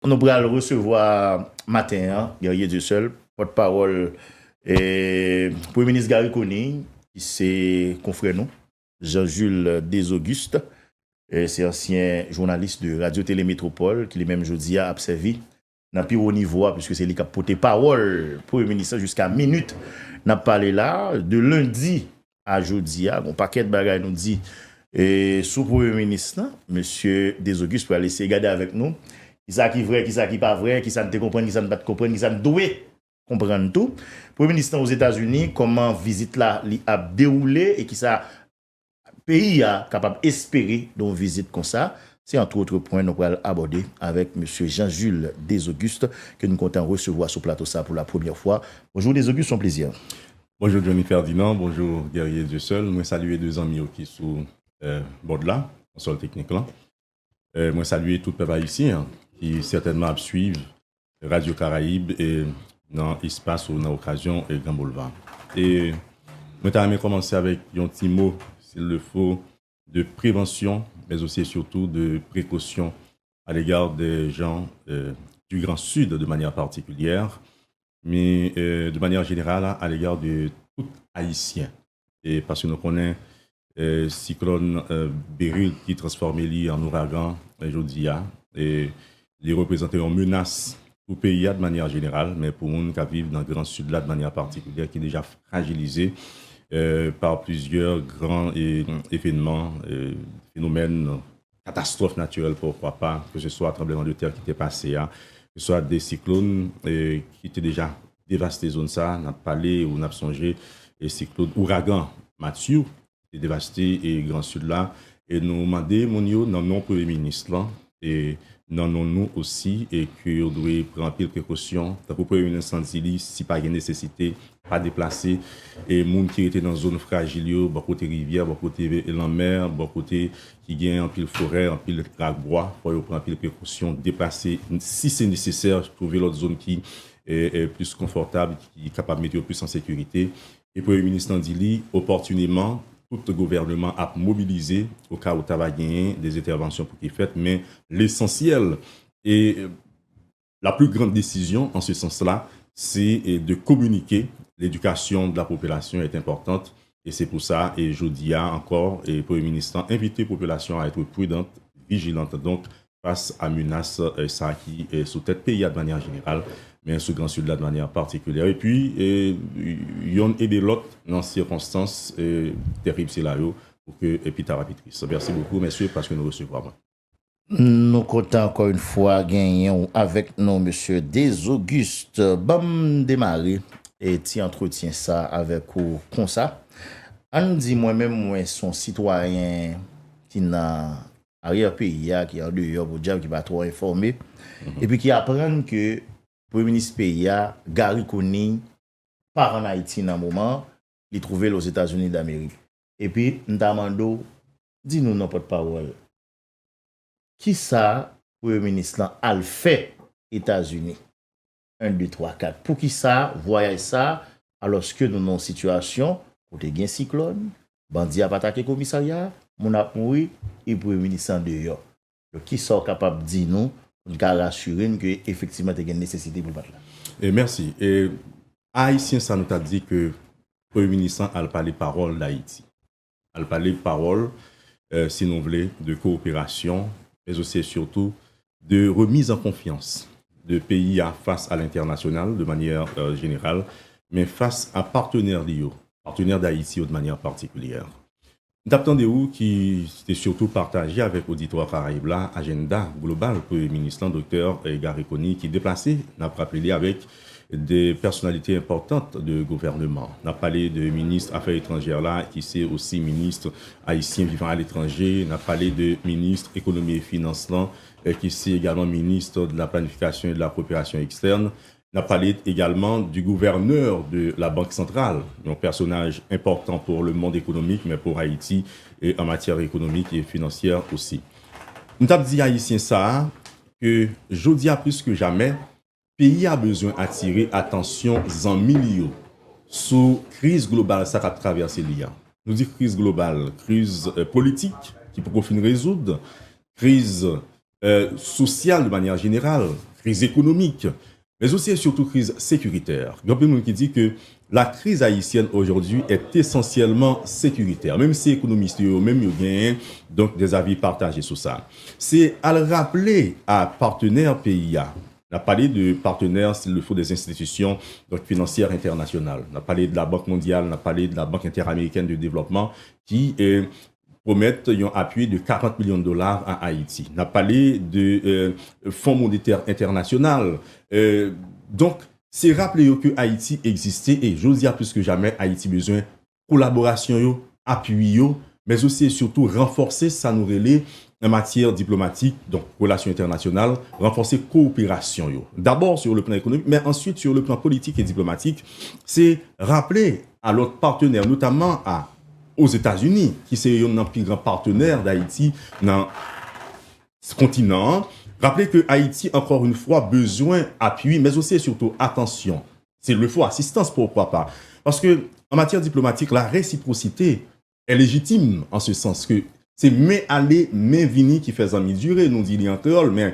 Nous allons recevoir matin, hein, Guerrier Dieu seul, porte-parole et Premier ministre Gary Coney, qui c'est confrère nous, Jean-Jules Desauguste, c'est ancien journaliste de Radio Télé Métropole, qui lui-même jeudi a observé dans plus haut niveau, puisque c'est lui qui a porté parole Premier ministre jusqu'à minute. N'a parlé là, de lundi à jeudi, un paquet de bagages nous dit, et sous Premier ministre, monsieur Desauguste, pour aller essayer de regarder avec nous. Qui ça qui vrai, qui ça qui pas vrai, qui ça ne te comprendre, qui ça ne pas te comprendre, qui ça ne doit comprendre tout. Premier ministre aux États-Unis, comment visite là a déroulé et qui ça pays a capable d'espérer d'une visite comme ça. C'est entre autres points nous allons aborder avec monsieur Jean-Jules Desauguste que nous comptons recevoir sur plateau ça pour la première fois. Bonjour Desauguste, c'est un plaisir. Bonjour Johnny Ferdinand, bonjour Guerrier Dieu seul. Moi saluer deux amis qui sont bord là, en sol technique là. Moi saluer tout le peuple haïtien qui certainement suivent Radio Caraïbe et dans l'espace ou dans l'occasion et Grand Boulevard. Et moi t'aimerais commencer avec un petit mot, s'il le faut, de prévention, mais aussi et surtout de précaution à l'égard des gens du Grand Sud de manière particulière, mais de manière générale à l'égard de tout Haïtien. Et parce que nous connaissons cyclone Beryl qui transforme l'île en ouragan aujourd'hui et les représenter en menace pour le pays de manière générale, mais pour les gens qui vivent dans le Grand Sud là de manière particulière, qui est déjà fragilisé par plusieurs grands événements, phénomènes, catastrophes naturelles, pourquoi pas, que ce soit un tremblement de terre qui était passé, que ce soit des cyclones qui étaient déjà dévastés zones ça, on a parlé ou on a songé, et cyclone ouragan Mathieu, qui est dévasté et Grand Sud là, et nous demandons, mon non, non, Premier ministre là, et non, nous aussi, et qu'on doit prendre pile précaution, pour Premier ministre incendie, si pas de nécessité, pas déplacer, et les gens qui étaient dans une zone fragile, beaucoup de rivières, beaucoup de la mer, beaucoup de qui gagnent en pile forêt, en pile bois, pour prendre pile précaution, déplacer, si c'est nécessaire, trouver l'autre zone qui est plus confortable, qui est capable de mettre plus en sécurité. Et Premier ministre Andili, opportunément, tout le gouvernement a mobilisé au cas où tu as gagné des interventions pour qu'il fasse, mais l'essentiel et la plus grande décision en ce sens-là, c'est de communiquer. L'éducation de la population est importante et c'est pour ça, et je dis encore, et le Premier ministre a invité la population à être prudente, vigilante, donc face à menaces ça qui est sous tête pays de manière générale, mais sous Grand Sud de manière particulière. Et puis, il y a aidé l'autre dans ces circonstances terribles, c'est là, pour que, et puis, Tarapitrice. Merci beaucoup, messieurs, parce que nous recevons. Nous comptons encore une fois gagner avec nous, monsieur Desauguste. Bam démarrer et tu entretiens ça avec vous comme ça. On dit moi-même, moi, son citoyen qui n'a arrière-pays, qui est en dehors pour dire qui va trop informé, et puis qui apprend que le Premier ministre pays, Gary Coney, part en Haïti dans un moment, il trouvé aux États-Unis d'Amérique. Et puis, Ndamando, dis-nous notre porte-parole. Qui ça, le Premier ministre a le fait États-Unis? 1, 2, 3, 4. Pour qui ça, voyez ça, alors que nous avons une situation où il y a un cyclone, bandit a attaqué le commissariat, mon a mouru, et le Premier ministre en dehors. Qui sont capables de dire nous, pour nous rassurer qu'effectivement, il y a une nécessité pour le battre là? Et merci. Et Haïtien, ça nous a dit que le Premier ministre a parlé parole d'Haïti. Il a parlé parole, si nous voulons, de coopération, mais aussi et surtout de remise en confiance de pays face à l'international de manière générale, mais face à partenaires d'Haïti de manière particulière. D'attendre où qui était surtout partagé avec l'auditoire Caraïbe là, agenda global pour le ministre, docteur Gary Coney, qui déplacé, n'a rappelé avec des personnalités importantes de gouvernement. On a parlé de ministre Affaires étrangères là, qui c'est aussi ministre haïtien vivant à l'étranger. On a parlé de ministre Économie et Finances là, qui c'est également ministre de la Planification et de la Coopération externe. On a parlé également du gouverneur de la Banque centrale, un personnage important pour le monde économique, mais pour Haïti et en matière économique et financière aussi. Nous avons dit haïtien ça, que j'audis plus que jamais, pays a besoin d'attirer attention en milieu sur crise globale ça a traversé l'IA. Nous disons crise globale, crise politique qui peut finir résoudre, crise sociale de manière générale, crise économique, mais aussi et surtout crise sécuritaire. Il y a beaucoup de gens qui disent que la crise haïtienne aujourd'hui est essentiellement sécuritaire, même si les économistes, même ils gagnent donc des avis partagés sur ça. C'est à le rappeler à partenaires pays. On a parlé de partenaires, s'il le faut, des institutions donc, financières internationales. On a parlé de la Banque mondiale, on a parlé de la Banque interaméricaine de développement qui promettent un appui de 40 millions de dollars à Haïti. On a parlé de Fonds monétaire international. Donc, c'est rappeler que Haïti existait et j'ose dire plus que jamais, Haïti besoin de collaboration, appui, mais aussi et surtout renforcer sa nouvelle en matière diplomatique, donc relations internationales, renforcer coopération. D'abord sur le plan économique, mais ensuite sur le plan politique et diplomatique, c'est rappeler à l'autre partenaire, notamment aux États-Unis, qui c'est un plus grand partenaire d'Haïti dans ce continent, rappeler que Haïti, encore une fois, besoin d'appui, mais aussi et surtout attention. C'est le faut assistance, pourquoi pas. Parce que en matière diplomatique, la réciprocité est légitime en ce sens que c'est mais aller, mais venir qui fait amis durer, nous dit l'entrée, mais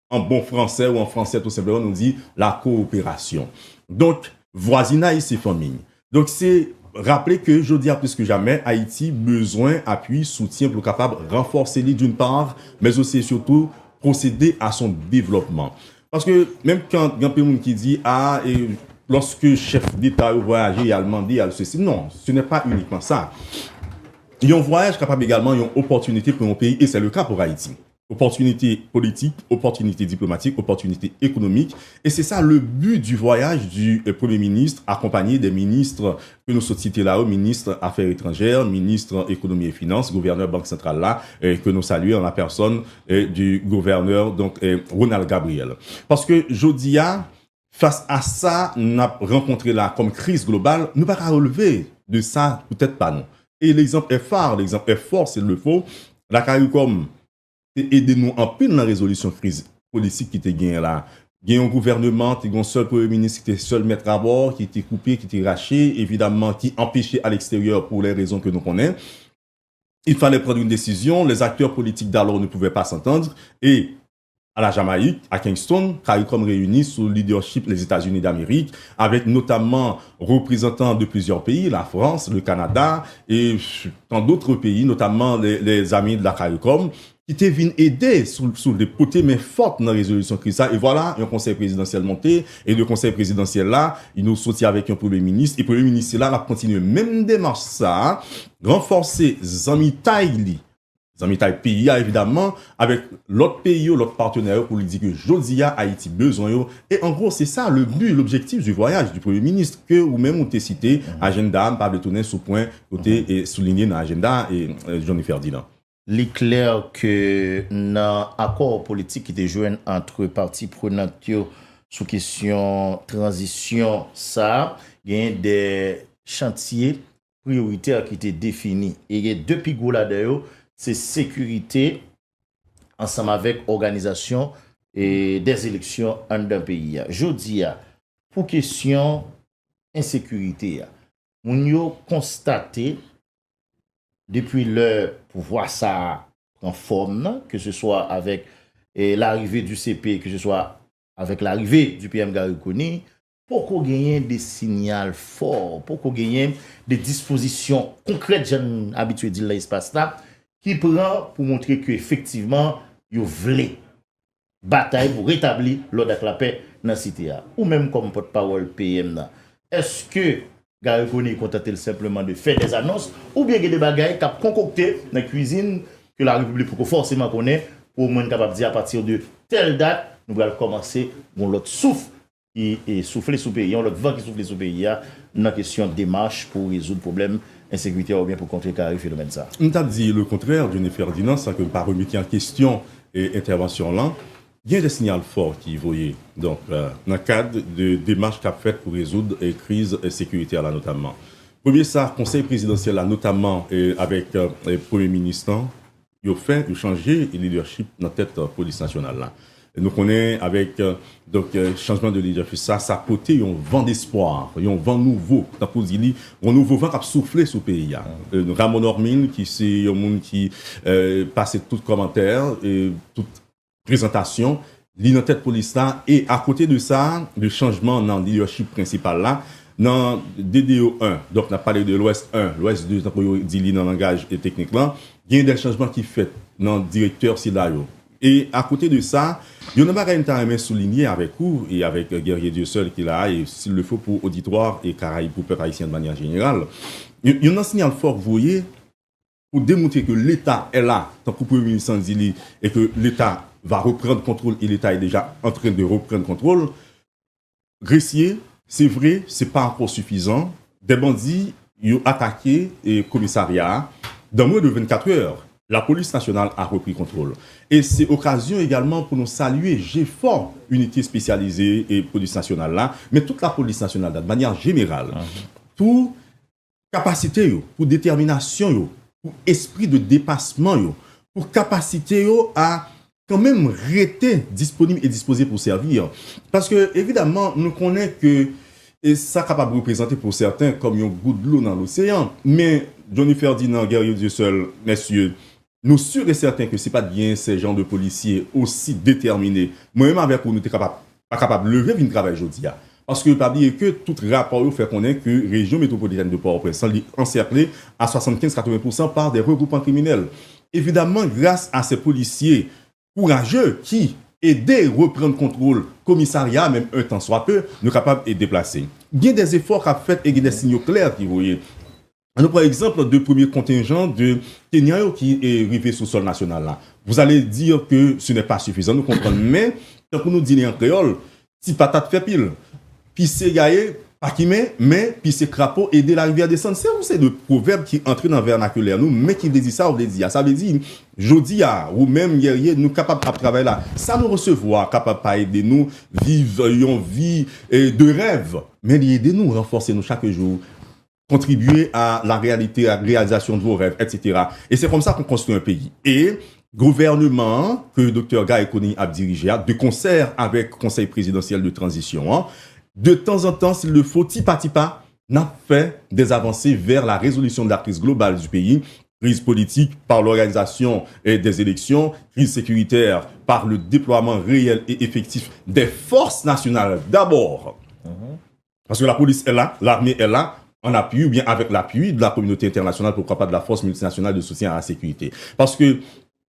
en bon français ou en français tout simplement, nous dit la coopération. Donc, voisinage, c'est famille. Donc, c'est rappeler que, je dis plus que jamais, Haïti besoin, appui, soutien pour capable renforcer lui d'une part, mais aussi et surtout procéder à son développement. Parce que même quand il y a un peu qui dit, et lorsque le chef d'État voyage, il a demandé, il a ceci, non, ce n'est pas uniquement ça. Il y a un voyage capable également, il y a une opportunité pour un pays, et c'est le cas pour Haïti. Opportunité politique, opportunité diplomatique, opportunité économique. Et c'est ça le but du voyage du Premier ministre, accompagné des ministres que nous sommes cités là, ministre Affaires étrangères, ministre Économie et Finances, gouverneur Banque centrale là, que nous saluons en la personne du gouverneur donc Ronald Gabriel. Parce que Jodia, face à ça, nous avons rencontré là comme crise globale, nous ne pouvons pas relever de ça, peut-être pas non. Et l'exemple est phare, l'exemple est fort, c'est le faux. La CARICOM aidez-nous en pile dans la résolution crise politique qui était gagné là. Il y a un gouvernement, il y a un seul premier ministre qui était seul maître à bord, qui était coupé, qui était raché, évidemment, qui empêchait à l'extérieur pour les raisons que nous connaissons. Il fallait prendre une décision, les acteurs politiques d'alors ne pouvaient pas s'entendre, et à la Jamaïque, à Kingston, CARICOM réuni sous le leadership des États-Unis d'Amérique, avec notamment représentants de plusieurs pays, la France, le Canada, et dans d'autres pays, notamment les amis de la CARICOM, qui étaient venus aider sous des potées mais fortes dans la résolution crise. Et voilà, un conseil présidentiel monté, et le conseil présidentiel là, il nous sortit avec un premier ministre, et le premier ministre là, va continuer même démarche ça, renforcer Zami Taïli, pays, évidemment, avec l'autre pays, l'autre partenaire, pour lui dire que Jodia, Haïti, besoin. Et en gros, c'est ça le but, l'objectif du voyage du Premier ministre, que ou même, on t'a cité, agenda, Pablo Tourné, sous point, côté, et souligné dans l'agenda, et Johnny Ferdinand. Il est clair que dans l'accord politique qui était joué entre parties prenantes sous question transition, ça, il y a des chantiers prioritaires qui étaient définis. Et il y a deux pigots là-dedans, c'est sécurité ensemble avec organisation et des élections en d'un pays. Je dis, pour question insécurité, on a constaté depuis le pouvoir ça en forme, que ce soit avec l'arrivée du CP, que ce soit avec l'arrivée du PM Gary Coney, pour qu'on gagne des signaux forts, pour qu'on gagne des dispositions concrètes, j'ai habitué de dire l'espace là, qui prend pour montrer qu'effectivement, il voulait bataille pour rétablir l'ordre et la paix dans la cité. Ou même comme porte-parole PM. Est-ce que Gary Coney est contenté simplement de faire des annonces ou bien il y a des bagailles qui ont concocté dans la cuisine que la République pour forcément connaît pour au moins capable de dire à partir de telle date, nous allons commencer l'autre souffle qui est soufflé sous pays, l'autre vent qui souffle sous pays, dans la question de démarche pour résoudre le problème insécurité ou bien pour contrecarrer le phénomène ça. On t'a dit le contraire, Johnny Ferdinand, ça que pas remettre en question et intervention là. Il y a des signaux forts qui voyaient donc dans le cadre de démarches qu'a faites pour résoudre les crises sécuritaires là notamment. Premier ça, conseil présidentiel là notamment avec le premier ministre, il a fait changer le leadership dans la tête de la police nationale là. Et nous connaissons avec donc changement de leadership ça a porté un vent d'espoir, un vent nouveau, t'as pour dire un nouveau vent qui a soufflé sur le pays. Ramon Ormine qui c'est un monde qui passait tout commentaire et toute présentation, li nan tête police là, et à côté de ça, le changement dans le leadership principal là, dans DDO 1, donc on a parlé de l'Ouest 1, l'Ouest 2, on dit dans le langage et technique là, il y a des changements qui fait dans le directeur Silayo. Et à côté de ça, il y a un bagage souligné avec vous et avec Guerrier Dieu seul qui est là, et s'il le faut pour auditoire et Caraïbes pour peuple haïtien de manière générale. Il y a un signal fort, vous voyez, pour démontrer que l'État est là, tant que le Premier ministre dit, et que l'État va reprendre contrôle, et l'État est déjà en train de reprendre contrôle. Gressier, c'est vrai, c'est pas encore suffisant. Des bandits, ils ont attaqué le commissariat. Dans moins de 24 heures, la police nationale a repris contrôle. Et c'est occasion également pour nous saluer GFOR, unité spécialisée et police nationale là, mais toute la police nationale de manière générale, pour capacité, pour détermination, pour esprit de dépassement, pour capacité à quand même rester disponible et disposé pour servir. Parce que, évidemment, nous connaissons que ça est capable de représenter pour certains comme un goutte de l'eau dans l'océan. Mais, Johnny Ferdinand, Guerrier Dieu seul, messieurs, nous sommes sûrs et certains que ce n'est pas bien ces gens de policiers aussi déterminés. Moi-même, avec vous, nous sommes pas capables de lever une travail aujourd'hui. Parce que, pas oublier que tout rapport fait connaître que la région métropolitaine de Port-au-Prince est encerclée à 75-80% par des regroupements criminels. Évidemment, grâce à ces policiers courageux qui aidaient à reprendre contrôle commissariat, même un temps soit peu, nous sommes capables de déplacer. Il y a des efforts qu'a fait et des signaux clairs qui voyez. Alors, par exemple, deux premiers contingents de Kenya qui est arrivé sur le sol national là. Vous allez dire que ce n'est pas suffisant, nous comprenons. Mais, tant que nous disons en créole, si patate fait pile, puis c'est gaillé, pas qui mais puis c'est crapaud, aider la rivière à descendre. C'est le proverbe qui entre dans le vernaculaire, nous, mais qui veut dire ça, on veut dire. Ça veut dire, jodi ou même guerrier, nous capables de travailler là. Ça nous recevoir, capable de aider nous, vivre une vie de rêve, mais aider nous, renforcer nous chaque jour, contribuer à la réalité, à la réalisation de vos rêves, etc. Et c'est comme ça qu'on construit un pays. Et gouvernement que Dr. Gaye Koni a dirigé, de concert avec le Conseil présidentiel de transition, de temps en temps, s'il le faut, tipa, n'a fait des avancées vers la résolution de la crise globale du pays, crise politique par l'organisation des élections, crise sécuritaire par le déploiement réel et effectif des forces nationales d'abord. Parce que la police est là, l'armée est là, en appui ou bien avec l'appui de la communauté internationale, pourquoi pas de la force multinationale de soutien à la sécurité. Parce que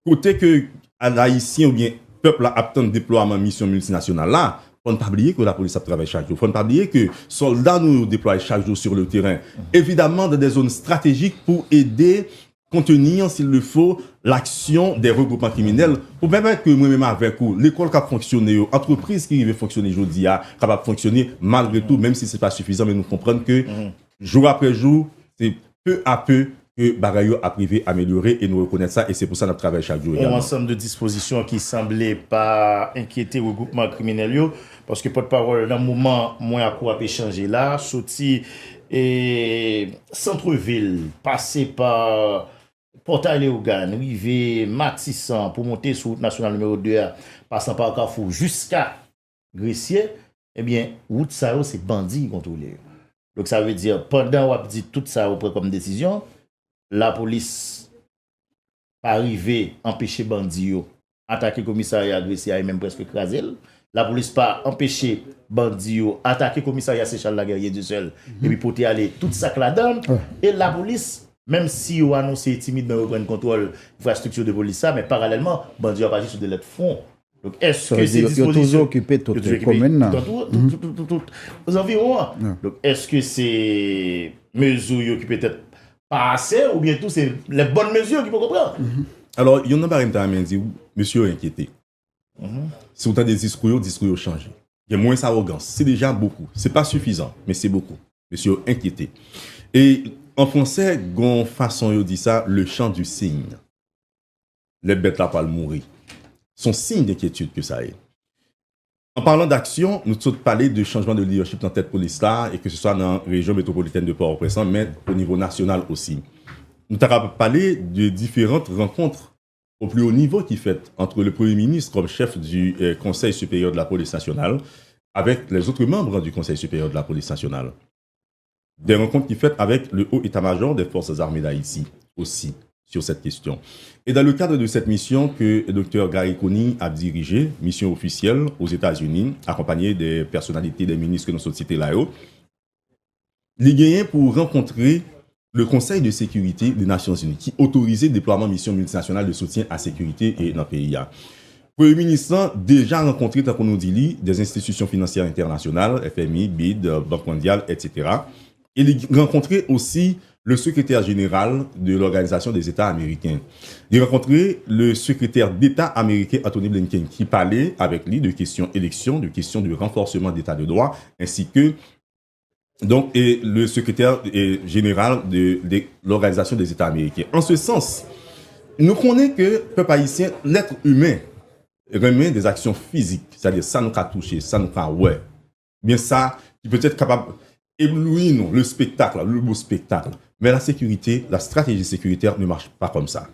côté que l'haïtien ou bien peuple a obtenu déploiement mission multinationale là, il ne faut pas oublier que la police travaille chaque jour. Il ne faut pas oublier que les soldats nous déploient chaque jour sur le terrain. Évidemment, dans des zones stratégiques pour aider, contenir, s'il le faut, l'action des regroupements criminels. Pour permettre que moi-même avec vous, l'école qui a fonctionné, l'entreprise qui va fonctionner aujourd'hui, capable de fonctionner malgré tout, même si ce n'est pas suffisant, mais nous comprenons que jour après jour, c'est peu à peu que Bagayo a privé améliorer et nous reconnaître ça, et c'est pour ça que notre travail chaque jour. Un ensemble de dispositions qui semblaient pas inquiéter le regroupement criminel, parce que porte-parole, dans le moment, moi, à quoi échanger là, sorti et centre-ville, passer par Portail-Léogane, arrivé Matissan pour monter sur route nationale numéro 2, passant par Carrefour jusqu'à Gressier, eh bien, route ça, c'est bandit contrôlé. Donc ça veut dire, pendant qu'on dit tout ça comme décision, la police pas arrivé empêcher bandit attaquer commissariat Gressier et même presque écraser. La police pas empêché bandit attaquer commissariat Séchal la Guerrier du seul et puis porter aller tout ça là-dedans. Et la police, même si on annoncé timide dans reprendre contrôle infrastructure de police ça, mais parallèlement bandit a pas sur de l'autre front. Donc est-ce que ces dispositions toujours occupé tout commune aux environs. Donc est-ce que ces mesures qui peut-être pas assez ou bientôt c'est les bonnes mesures qu'il faut comprendre? Alors, il y en a pas qui dit monsieur inquiété. Si vous avez des discours changé. Il y a moins d'arrogance. C'est déjà beaucoup. C'est pas suffisant, mais c'est beaucoup. Monsieur inquiété. Et en français, gon façon de dire ça, le chant du cygne. Les bêtes là pas mourir. Son signe d'inquiétude que ça est. En parlant d'action, nous avons parlé de changement de leadership dans cette police-là, et que ce soit dans la région métropolitaine de Port-au-Prince, mais au niveau national aussi. Nous avons parlé de différentes rencontres au plus haut niveau qui fait entre le Premier ministre comme chef du Conseil supérieur de la police nationale, avec les autres membres du Conseil supérieur de la police nationale. Des rencontres qui fait avec le haut état-major des forces armées d'Haïti aussi, sur cette question. Et dans le cadre de cette mission que le Dr Gary Coney a dirigée, mission officielle aux États-Unis, accompagné des personnalités, des ministres que nous sommes cités là-haut, il est gagné pour rencontrer le Conseil de sécurité des Nations Unies qui autorisait le déploiement de missions multinationales de soutien à la sécurité et dans le pays. Le Premier ministre a déjà rencontré, tant qu'on nous dit, des institutions financières internationales, FMI, BID, Banque mondiale, etc. Il a rencontré aussi le secrétaire général de l'Organisation des États américains. Il a rencontré le secrétaire d'État américain Anthony Blinken qui parlait avec lui de questions élections, de questions de renforcement d'État de droit, ainsi que donc, et le secrétaire général de l'Organisation des États américains. En ce sens, nous connaissons que, peuple haïtien, l'être humain remet des actions physiques, c'est-à-dire ça nous a touché, ça nous a ouais. Bien ça, qui peut être capable d'éblouir nous, le spectacle, le beau spectacle. Mais la sécurité, la stratégie sécuritaire ne marche pas comme ça.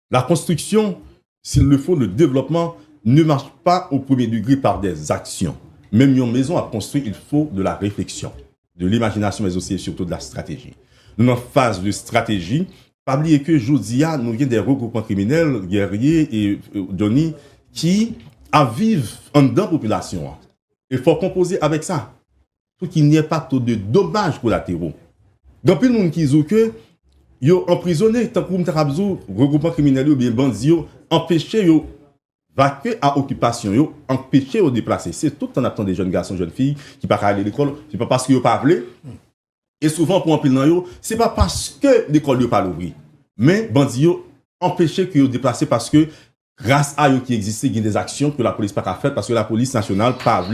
La construction, s'il le faut, le développement ne marche pas au premier degré par des actions. Même une maison à construire, il faut de la réflexion, de l'imagination, mais aussi et surtout de la stratégie. Nous, en phase de stratégie, pas oublier que Jodia, nous vient des regroupements criminels, guerriers et Johnny, qui vivent en dedans population. Il faut composer avec ça, pour qu'il n'y ait pas trop de dommages collatéraux. Dans plus de monde qui dit que yo emprisonné, tant que vous regroupement criminel ou bien bandits, empêché yo vaquer à occupation, yo, empêcher de déplacer. C'est tout en attendant des jeunes garçons, jeunes filles qui ne peuvent pas aller à l'école, c'est pas parce qu'ils ne peuvent pas aller. Et souvent, pour emplir dans yo, c'est pas parce que l'école n'est pas ouverte. Mais bandits empêcher qu'ils déplacent parce que grâce à eux qui existent, il y a des actions que la police n'a pas faites parce que la police nationale pas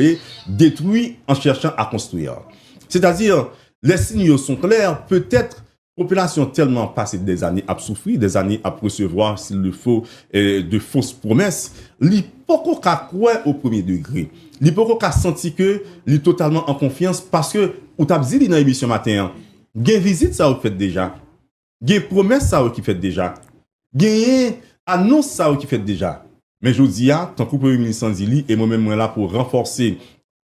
détruit en cherchant à construire. C'est-à-dire, les signes sont clairs, peut-être population tellement passé des années à souffrir, des années à recevoir, s'il le faut, de fausses promesses, l'hypocrite croit au premier degré. L'hypocrite a senti que est totalement en confiance parce que, ou t'as dit dans l'émission matin, il y a une visite ça vous fait déjà, il y a une promesse ça vous qui fait déjà, il y a une annonce ça vous qui fait déjà. Mais je dis, tant que le Premier ministre Sanzili et moi-même moi là pour renforcer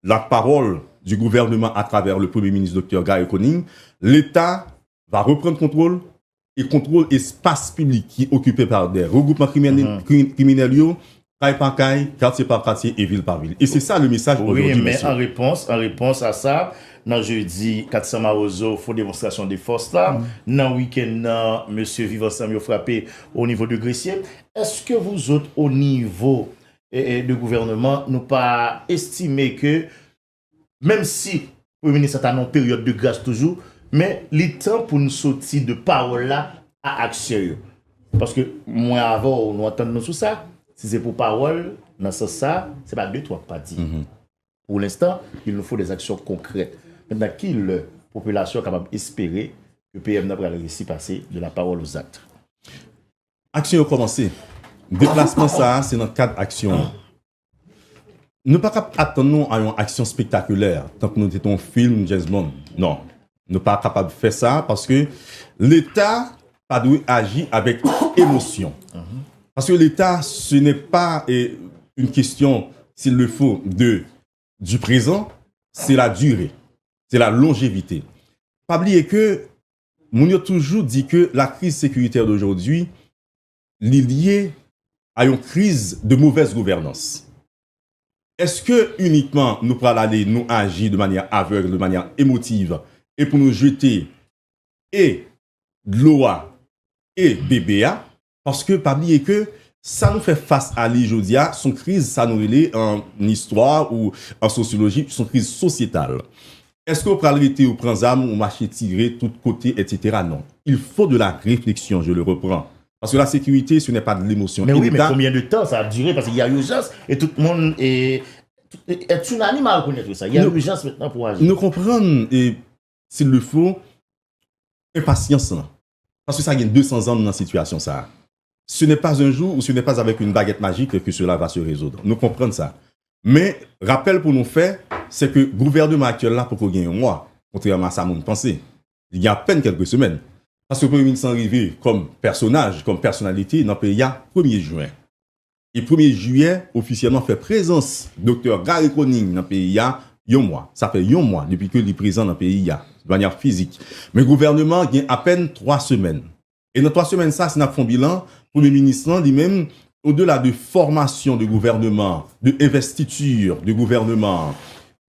la parole du gouvernement à travers le Premier ministre Dr Gary Coney, l'État va reprendre contrôle et contrôle espace public qui est occupé par des regroupements criminels, caille par caille, quartier par quartier et ville par ville. Et c'est ça le message aujourd'hui. Oui, mais en réponse à ça, dans jeudi 400 Marozo, faut démonstration de force là. Dans le week-end, monsieur Vivant Samio frappé au niveau de Gressier. Est-ce que vous autres, au niveau de gouvernement, nous pas estimé que, même si le ministre est en période de grâce toujours, mais le temps pour nous sortir de parole là à action. Parce que moi avant, nous entendons sur ça. Si c'est pour parole, dans ce ça, c'est pas deux, trois pas dit. Pour l'instant, il nous faut des actions concrètes. Maintenant, qui la population est capable d'espérer que le PM n'a pas réussi à passer de la parole aux actes? Action a commencé. Déplacement, ça, c'est dans 4 actions. Nous ne pouvons pas attendre à une action spectaculaire tant que nous étions un film James Bond. Non. Nous ne sommes pas capables de faire ça parce que l'État pas doit agir avec émotion. Parce que l'État, ce n'est pas une question, s'il le faut, du présent, c'est la durée, c'est la longévité. Pas oublier que, nous avons toujours dit que la crise sécuritaire d'aujourd'hui est liée à une crise de mauvaise gouvernance. Est-ce que uniquement nous pourrons aller nous agir de manière aveugle, de manière émotive, et pour nous jeter et l'OA et BBA, parce que pas oublier que ça nous fait face à l'Ijodia, son crise, ça nous est en histoire ou en sociologie, son crise sociétale. Est-ce qu'on peut arrêter ou prendre arme ou marcher tirer de tous côtés, etc. Non. Il faut de la réflexion, je le reprends. Parce que la sécurité, ce n'est pas de l'émotion. Mais oui, mais combien de temps ça a duré? Parce qu'il y a urgence et tout le monde est unanime à reconnaître ça. Il y a urgence maintenant pour agir. Nous comprenons, et s'il le faut, impatience. Parce que ça gagne 200 ans dans la situation, ça. Ce n'est pas un jour ou ce n'est pas avec une baguette magique que cela va se résoudre. Nous comprenons ça. Mais, rappel pour nous faire, c'est que le gouvernement actuel là, pour qu'on gagne un mois, contrairement à ça, mon pensée, il y a à peine quelques semaines. Parce que le Premier ministre est arrivé comme personnage, comme personnalité dans le pays, il y a 1er juin. Et 1er juillet, officiellement, fait présence Dr Gary Coney dans le pays, il y a un mois. Ça fait un mois depuis que il est présent dans le pays, il y a, de manière physique. Mais le gouvernement a à peine 3 semaines. Et dans 3 semaines, ça, c'est notre fond bilan. Le Premier ministre, lui-même, au-delà de formation de gouvernement, de investiture de gouvernement,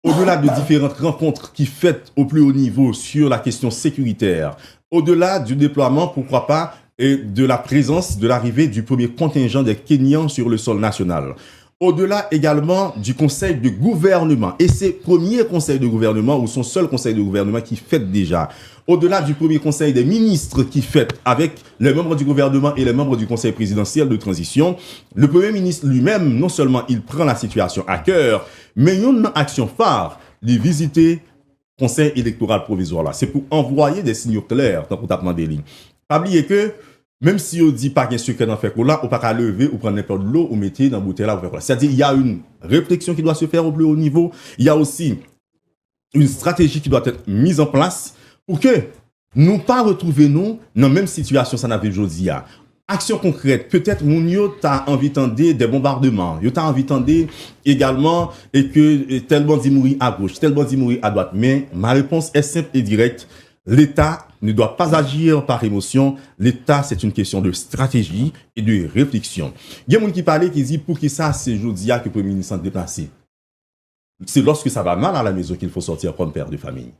au-delà de différentes rencontres qui faites au plus haut niveau sur la question sécuritaire, au-delà du déploiement, pourquoi pas, et de la présence, de l'arrivée du premier contingent des Kenyans sur le sol national. Au-delà également du conseil de gouvernement, et c'est le premier conseil de gouvernement ou son seul conseil de gouvernement qui fait déjà. Au-delà du premier conseil des ministres qui fait avec les membres du gouvernement et les membres du conseil présidentiel de transition, le premier ministre lui-même, non seulement il prend la situation à cœur, mais il y a une action phare, de visiter le conseil électoral provisoire là. C'est pour envoyer des signaux clairs dans le tapement des lignes. Pas oublier que même si on dit pas qu'il y a un secret dans fait là, on pas qu'à lever ou prendre n'importe de l'eau ou mettre dans la bouteille là. C'est-à-dire il y a une réflexion qui doit se faire au plus haut niveau. Il y a aussi une stratégie qui doit être mise en place pour que nous pas retrouver nous dans la même situation ça n'avait aujourd'hui. Action concrète, peut-être Mounio t'a envie d'entendre des bombardements, yo t'a envie d'entendre également et que tel bandit mourir à gauche, tel bandit mourir à droite. Mais ma réponse est simple et directe. L'État ne doit pas agir par émotion. L'État, c'est une question de stratégie et de réflexion. Il y a des gens qui parlaient, qui disent, pour qui ça, c'est aujourd'hui que le Premier ministre s'est déplacé. C'est lorsque ça va mal à la maison qu'il faut sortir comme père de famille.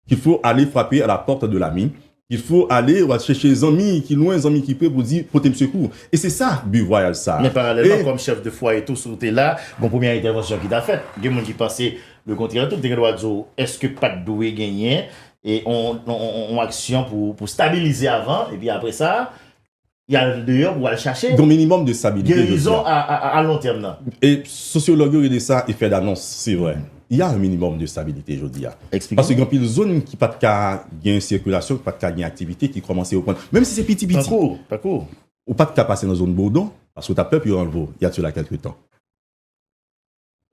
Qu'il faut aller frapper à la porte de l'ami. Il faut aller chercher les amis qui loin, les amis qui peuvent pour dire, pour te secours. Et c'est ça, but voyage ça. Mais parallèlement, comme chef de foyer, tout sur là, bon, première intervention qu'il a faite, il y a des gens qui pensaient le contraire, tout le monde dire, est-ce que pas de doué gagné? Et on action pour stabiliser avant, et puis après ça, il y a dehors pour aller chercher. Donc, minimum de stabilité. Guérison à long terme. Là. Et sociologue, il dit ça, il fait d'annonce, c'est vrai. Il y a un minimum de stabilité, je dis. Parce que il y a une zone qui n'a pas de circulation, qui n'a pas de activité, qui commence à reprendre. Même si c'est petit. Pas court. Ou pas de passer dans une zone Bourdon, parce que tu as peur, puis il y a là quelques temps.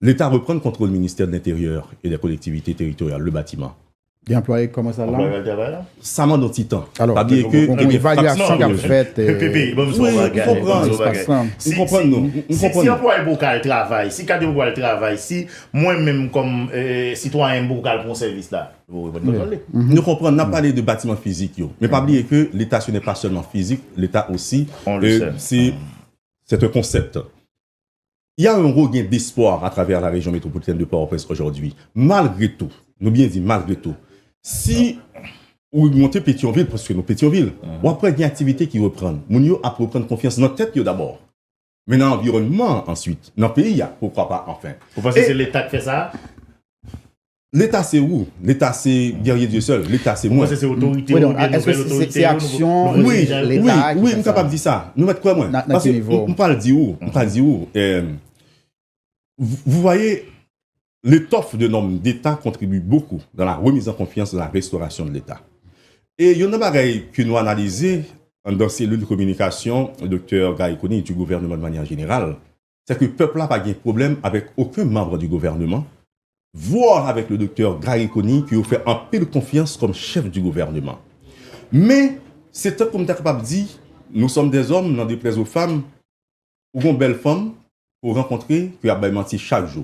L'État reprend le contrôle du ministère de l'Intérieur et des collectivités territoriales, le bâtiment. Des employés comment ça là? Ça m'a donné temps. Alors, une évaluation qu'a faite. Oui, on comprend. Si l'employé beaucoup le travail, si cadre beaucoup le travail, si moi-même comme citoyen beaucoup pour un service là, nous comprenons, on a parlé de bâtiments physiques, mais pas oublier que l'État ce n'est pas seulement physique, l'État aussi, c'est un concept. Il y a un regain d'espoir à travers la région métropolitaine de Port-au-Prince aujourd'hui. Malgré tout, nous bien dit malgré tout, si vous montez Pétionville, parce que nous Pétionville, ou après il y a une activité qui reprend, nous à reprendre confiance dans notre tête d'abord. Mais dans l'environnement ensuite, dans le pays, pourquoi pas enfin. Vous pensez que c'est l'État qui fait ça? L'État c'est où? L'État c'est guerrier Dieu seul. L'État c'est moi. C'est autorité. Est-ce que c'est action? Oui, nous sommes capables de dire ça. Nous mettons quoi moi? Parce qu'on parle d'où? On parle d'où? Vous voyez, l'étoffe de normes d'État contribue beaucoup dans la remise en confiance, dans la restauration de l'État. Et il y a un bagage que nous analysons dans la cellule de communication, le docteur Gaïkoni du gouvernement de manière générale, c'est que le peuple n'a pas de problème avec aucun membre du gouvernement, voire avec le docteur Gaïkoni qui a fait un peu de confiance comme chef du gouvernement. Mais, c'est comme tu es capable de dire, nous sommes des hommes, n'en déplaise aux femmes, ou une belle femme, pour rencontrer, qui a menti chaque jour.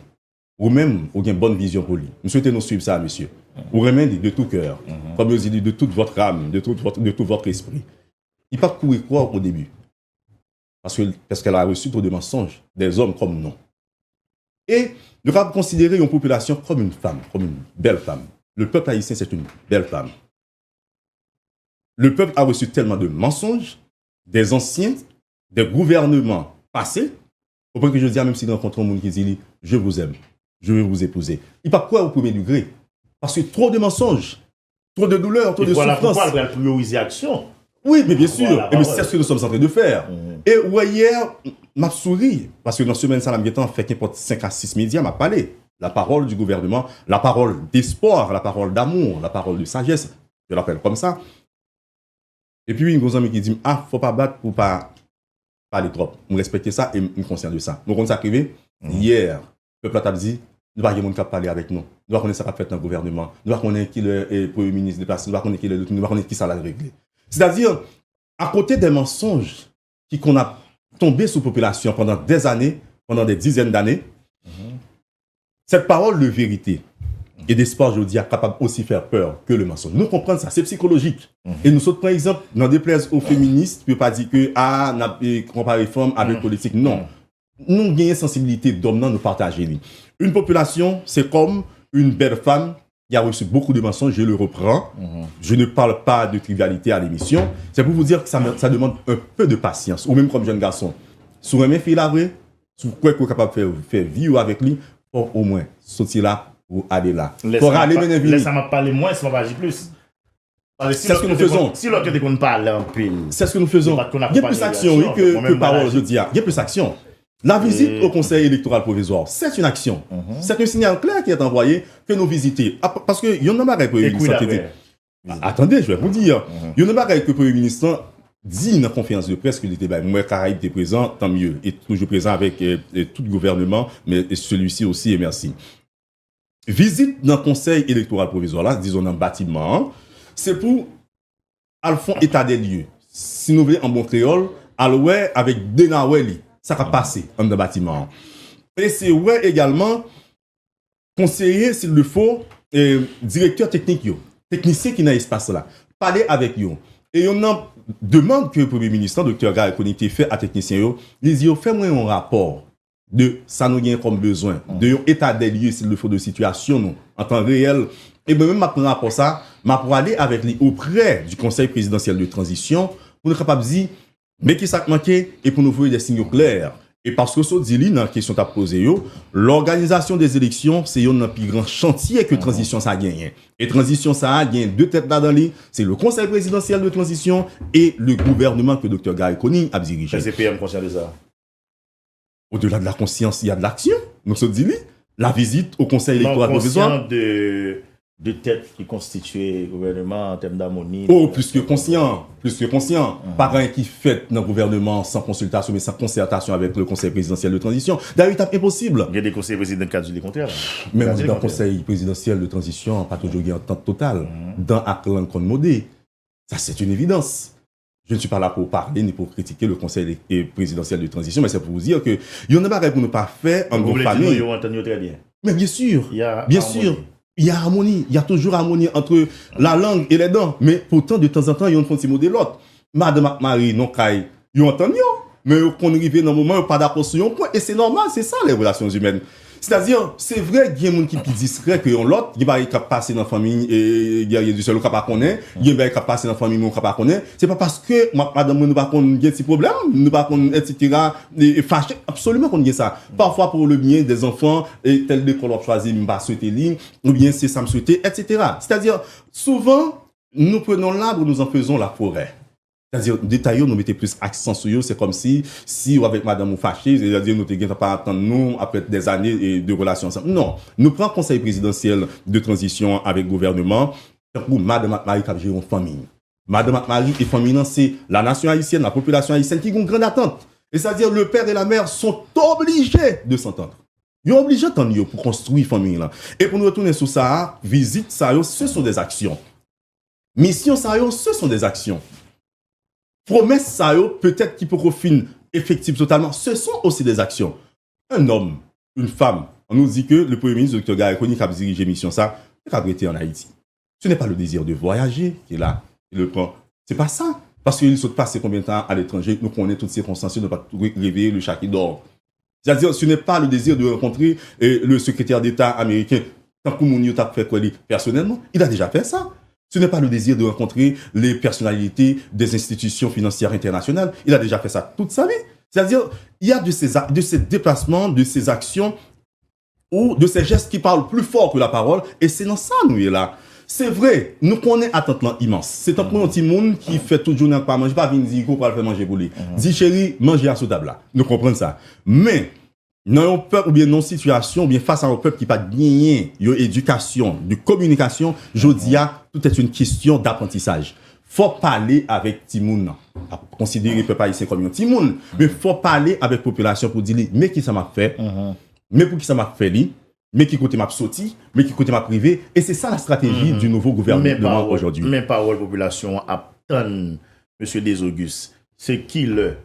Ou même, ou une bonne vision pour lui. Nous souhaitons nous suivre ça, monsieur. Ou remettre de tout cœur, comme je dis, de toute votre âme, de tout votre esprit. Il ne peut pas courir croire au début. Parce qu'elle a reçu trop de mensonges, des hommes comme nous. Et nous avons considéré une population comme une femme, comme une belle femme. Le peuple haïtien, c'est une belle femme. Le peuple a reçu tellement de mensonges, des anciens, des gouvernements passés, au point que je dis, même si nous rencontrons un monde qui dit, je vous aime, je veux vous épouser. Il ne peut pas croire au premier degré. Parce que trop de mensonges, trop de douleurs, trop de souffrances. Pourquoi elle va prioriser l'action? Oui, mais bien sûr. Et c'est ce que nous sommes en train de faire. Et hier, m'a souri, parce que dans ce semaine, ça m'a fait qu'importe 5 à 6 médias m'a parlé. La parole du gouvernement, la parole d'espoir, la parole d'amour, la parole de sagesse. Je l'appelle comme ça. Et puis, une grosse amie qui dit, faut pas battre pour pas parler trop. On respecte ça et on est conscient de ça. Donc, on s'est arrivé hier, le peuple a dit, nous ne devons pas parler avec nous. Nous devons connaître ça fait dans le gouvernement. Nous devons connaître qui le Premier ministre déplacé. Nous devons connaître qui le nous devons connaître qui ça l'a réglé. C'est-à-dire, à côté des mensonges qu'on a tombé sous population pendant des années, pendant des dizaines d'années, cette parole de vérité, Et d'espoir, je dis, est capable aussi faire peur que le mensonge. Nous comprenons ça, c'est psychologique. Et nous autres, par exemple, dans des places aux féministes, tu ne peux pas dire que, comparer réforme avec politique. Non. Nous avons une sensibilité d'homme, nous partager. Une population, c'est comme une belle femme qui a reçu beaucoup de mensonges, je le reprends. Je ne parle pas de trivialité à l'émission. C'est pour vous dire que ça demande un peu de patience. Ou même comme jeune garçon. Sur un fille là, vrai, sur quoi qu'on est capable de faire vivre avec lui, pour au moins sortir là ou aller là. Pour aller mener vie. Laisse-moi parler moins, ça va agir plus. C'est ce que nous faisons. Si l'autre dit qu'on parle en pile. C'est ce que nous faisons. Il y a plus d'action que parole, je dis. Il y a plus d'action. La visite au Conseil électoral provisoire, c'est une action. C'est un signal clair qui est envoyé que nous visiter. Parce que il y en a marre que le ministre. Attendez, je vais vous dire. Il y en a marre que le Premier ministre dit dans la conférence de presse que le débat, moi, Caraïbes était présent, tant mieux. Et toujours présent avec tout le gouvernement, mais celui-ci aussi, et merci. Visite dans le Conseil électoral provisoire, là, disons dans le bâtiment, c'est pour, à le fond, état des lieux. Si nous voulons en bon créole, à l'ouest, avec Denaweli, ça va passer dans le bâtiment. Et c'est ouais également, conseiller, s'il le faut, directeur technique, technicien qui n'a espace là, parler avec eux. Et on a demande que le Premier ministre, Dr. Gary Konite, fait à technicien, il dit, fais-moi un rapport de ça nous gagne comme besoin, de état des lieux, s'il le faut, de situation, non, en temps réel. Et même, je prends pour ça, pour aller avec lui auprès du Conseil présidentiel de transition, pour nous capable de dire, mais qui s'est manqué, et pour nous voir des signaux clairs. Et parce que ce dit dans la question à poser, l'organisation des élections, c'est un plus grand chantier que transition ça a gagné. Et transition ça a gagné deux têtes là dans lui, c'est le Conseil présidentiel de transition et le gouvernement que Dr. Gary Konite a dirigé. Le CPM conscient de ça. Au-delà de la conscience, il y a de l'action. Donc ce dit la visite au Conseil électoral provisoire. De têtes qui constituent le gouvernement en termes d'harmonie. Oh, plus que conscient. Pas rien qui fait dans le gouvernement sans consultation, mais sans concertation avec le Conseil présidentiel de transition. D'ailleurs, c'est impossible. Il y a des conseils présidentiels qui disent le contraire. Même dans le Conseil présidentiel de transition, pas toujours en temps total. Dans Aklan qu'on modé. Ça, c'est une évidence. Je ne suis pas là pour parler ni pour critiquer le Conseil présidentiel de transition, mais c'est pour vous dire que il y en a pas pour ne pas faire en bonne famille. Vous entendez très bien. Mais bien sûr. Bien sûr. Il y a harmonie, il y a toujours harmonie entre la langue et les dents. Mais pourtant, de temps en temps, il y a un petit mot de l'autre. Madame Marie, non, Kai, ils entendent, mais qu'on arrive dans un moment, pas d'accord sur un point. Et c'est normal, c'est ça, les relations humaines. C'est-à-dire, c'est vrai qu'il y a des gens qui sont plus discrets que l'autre, il va passer dans la famille et il y a du seul qui ne connaît, il va passer dans la famille qui ne connaît. C'est pas parce que madame ne va pas connaître des problèmes, ne va pas connaître, etc., et fâché, absolument qu'on y a ça. Parfois pour le bien des enfants, et tel l'école a choisi, ne va souhaiter ligne, ou bien c'est ça me souhaiter, etc. C'est-à-dire, souvent, nous prenons l'arbre, nous en faisons la forêt. C'est-à-dire, détaillé, nous mettons plus accent sur eux. C'est comme si avec madame ou fâché, c'est-à-dire, nous ne pas attendre nous après des années de relations ensemble. Non. Nous prenons conseil présidentiel de transition avec le gouvernement pour madame Marie qui a géré une famille. Madame Marie et famille, c'est la nation haïtienne, la population haïtienne qui a une grande attente. Et c'est-à-dire, le père et la mère sont obligés de s'entendre. Ils sont obligés d'entendre pour construire une famille là. Et pour nous retourner sur ça, visite ça, ce sont des actions. Mission ça, ce sont des actions. Promesse ça, peut-être qu'il peut finir effectif totalement. Ce sont aussi des actions. Un homme, une femme, on nous dit que le Premier ministre, Dr. Gary Konite, qui a dirigé mission ça, qui a été en Haïti. Ce n'est pas le désir de voyager qui est là, qui le prend. C'est pas ça. Parce qu'il se passe combien de temps à l'étranger, nous connaissons toutes ces circonstances, ne pas réveiller le chat qui dort. C'est-à-dire, ce n'est pas le désir de rencontrer le secrétaire d'État américain. Tant que Mounio t'a fait quoi, personnellement, il a déjà fait ça. Ce n'est pas le désir de rencontrer les personnalités des institutions financières internationales. Il a déjà fait ça toute sa vie. C'est-à-dire, il y a de ces déplacements, de ces actions ou de ces gestes qui parlent plus fort que la parole. Et c'est dans ça, nous, là. C'est vrai, nous connaissons attente immense. C'est un petit monde qui fait toute journée pas manger, pas venir dire qu'on va le faire manger pour lui. Dis chérie, mangez à ce table là. Nous comprenons ça. Mais, dans un peuple ou bien non situation, ou bien face à un peuple qui n'a pas gagné éducation, de communication, je dis tout est une question d'apprentissage. Faut parler avec Timoun, considérer le peuple haïtien comme un Timoun, mais faut parler avec la population pour dire mais qui ça m'a fait, mais pour qui ça m'a fait lui, mais qui côté m'a sorti, mais qui côté m'a privé, et c'est ça la stratégie du nouveau gouvernement aujourd'hui. Mais parole population attend monsieur Desauguste, c'est qui le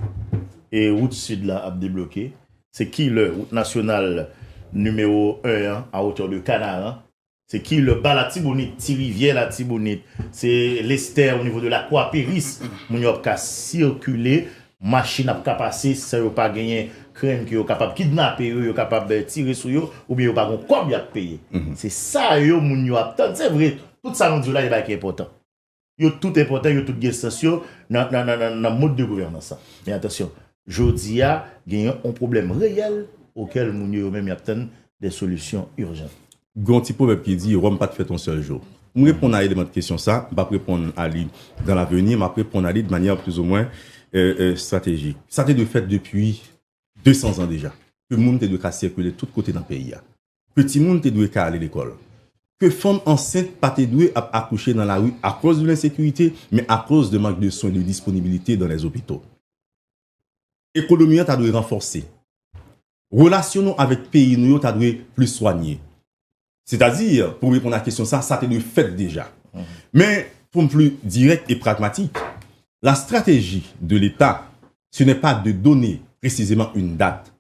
et route sud là a débloqué. C'est qui le route nationale numéro 1 à hauteur de Canara? C'est qui le bas la Tibonite, Ti-Rivière la Tibonite, c'est l'Esther au niveau de la Croix-Péris, moun yo ka circuler, machine a ka passer, ça yo pas gagner crème qui yo capable kidnapper yo capable tirer sur yo ou bien yo pas gon combien de payer. C'est ça yo moun yo attend, c'est vrai, tout ça nous dit là est important. Yo tout important, yo tout gen sens yo dans mode de gouvernance. Mais attention, jodi a gagné un problème réel auquel moun yo même y attend des solutions urgentes. Gon petit proverbe qui dit Rome pas de fait un seul jour. Je répondre à élément de question ça, pas répondre à lui dans l'avenir, mais répondre à lui de manière plus ou moins stratégique. Ça a été de fait depuis 200 ans déjà. Que le monde doit circuler de tous côtés dans le pays. Petit monde doit aller à l'école. Que femmes enceintes pas doit accoucher dans la rue à cause de l'insécurité, mais à cause de manque de soins et de disponibilité dans les hôpitaux. Économie doit renforcer. Relation avec pays nous doit plus soigner. C'est-à-dire, pour répondre à la question, ça a été de fait déjà. Mais, pour plus direct et pragmatique, la stratégie de l'État, ce n'est pas de donner précisément une date.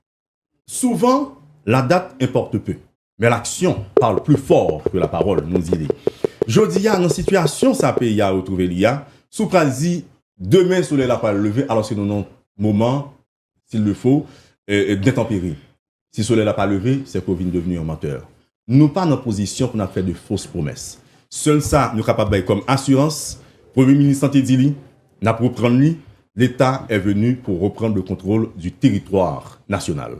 Souvent, la date importe peu, mais l'action parle plus fort que la parole, nous dit. Je dis, dans une situation, ça peut y retrouver l'IA, sous dit, demain, le soleil n'a pas levé, alors c'est dans un moment, s'il le faut, d'intempérie. Si le soleil n'a pas levé, c'est Covid devenu un menteur. Nous pas dans position pour faire de fausses promesses. Seul ça, nous sommes capables comme assurance. Premier ministre Santé dit, n'a pour reprendre l'État est venu pour reprendre le contrôle du territoire national.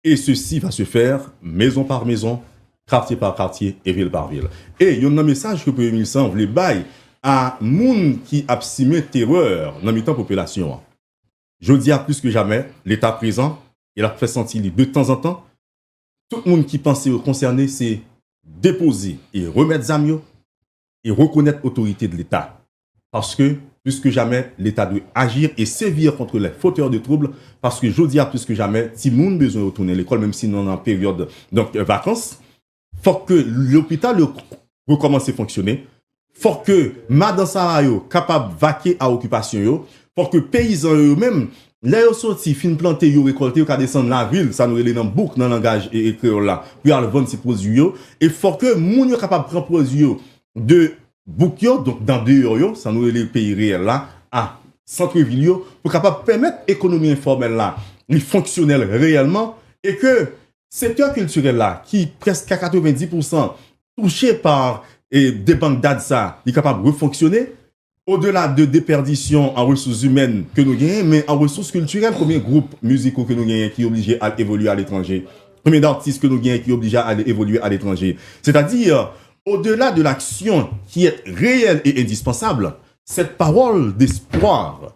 Et ceci va se faire maison par maison, quartier par quartier et ville par ville. Et il y a un message que le Premier ministre voulait bailler à moun qui a simé terreur dans la population. Je dis à plus que jamais, l'État présent, il a fait sentir de temps en temps. Tout le monde qui pensait concerné, c'est déposer et remettre Zamio et reconnaître l'autorité de l'État. Parce que, plus que jamais, l'État doit agir et sévir contre les fauteurs de troubles. Parce que, je dis à plus que jamais, si le monde a besoin de retourner à l'école, même si nous sommes en période de vacances, il faut que l'hôpital recommence à fonctionner. Il faut que Madame Sarayo capable de vaquer à l'occupation. Il faut que les paysans eux-mêmes, là, ils sont sortis, fin planter, ils récolter, ils descendre dans la ville, ça nous est dans boucle, dans le langage et créole là, puis ils vendre ces produits. Et il faut que les gens capable de prendre produits de boucle, donc dans dehors, ça nous est les pays réels là, à centre-ville, pour capable permettre l'économie informelle là, les fonctionnelle réellement, et que secteur culturel là, qui presque à 90% touché par des banques d'ADSA, il est capable de refonctionner. Au-delà de déperdition en ressources humaines que nous gagnons, mais en ressources culturelles, combien de groupes musicaux que nous gagnons qui sont obligés à évoluer à l'étranger? Combien d'artistes que nous gagnons qui sont obligés à évoluer à l'étranger? C'est-à-dire, au-delà de l'action qui est réelle et indispensable, cette parole d'espoir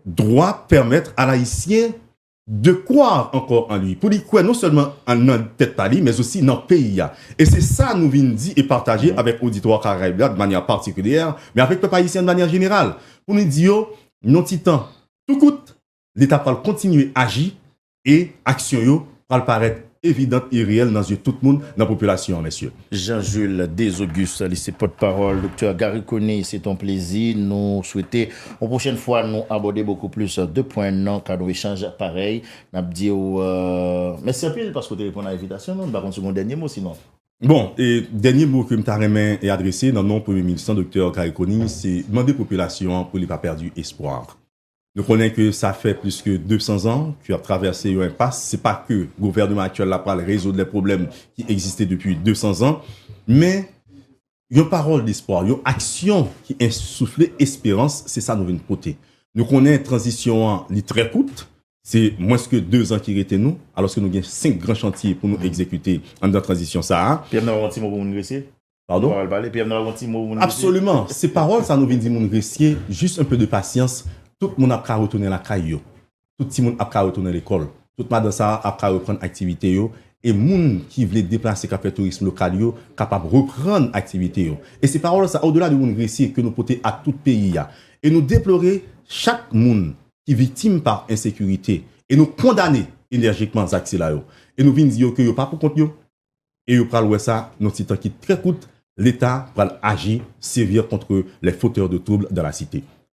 doit permettre à l'haïtien de croire encore en lui. Pour lui croire non seulement en tête à lui, mais aussi dans le pays. Et c'est ça nous venons dire et partager avec l'auditoire caraïbe de manière particulière, mais avec le peuple haïtien de manière générale. Pour nous dire, non titan, tout coûte, l'État va continuer à agir et action va paraître évidente et réelle dans yeux tout le monde dans la population, messieurs. Jean-Jules Desauguste, lycée porte-parole, docteur Gary Coney, c'est un plaisir. Nous souhaitons, la prochaine fois, nous aborder beaucoup plus de points non, car nous échangeons pareil. Nous avons dit, merci un peu parce que tu réponds à l'invitation, non? Par contre, mon dernier mot, sinon. Bon, et dernier mot que je t'ai adressé dans le nom du Premier ministre, docteur Gary Coney, c'est demander à la population pour ne pas perdre espoir. Nous connaissons que ça fait plus que 200 ans qu'il a traversé une impasse. Ce n'est pas que le gouvernement actuel n'a pas résoudre les problèmes qui existaient depuis 200 ans, mais il y a une parole d'espoir, il y a une action qui insuffle espérance, c'est ça nous venons de côté. Nous connaissons une transition très courte, c'est moins que 2 ans qui étaient nous, alors que nous avons 5 grands chantiers pour nous exécuter en dans la transition ça. Pierre, nous avons un petit mot pour nous réciter. Pardon? Absolument. Ces paroles, ça nous vient de nous réciter, juste un peu de patience. Tout le monde a retourner à la caille. Tout le monde a retourner à l'école. Tout le monde a reprendre l'activité. Et les gens qui veulent déplacer le tourisme local sont capables de reprendre l'activité. Et ces paroles, ça, au-delà de mon récit que nous portons à tout pays. Et nous déplorer chaque monde qui est victime par insécurité. Et nous condamner énergiquement ces actes-là. Et nous venons dire que nous pas pour compte. Et nous parlons de ça, notre temps qui est très court. L'État va agir, sévir contre les fauteurs de troubles dans la cité.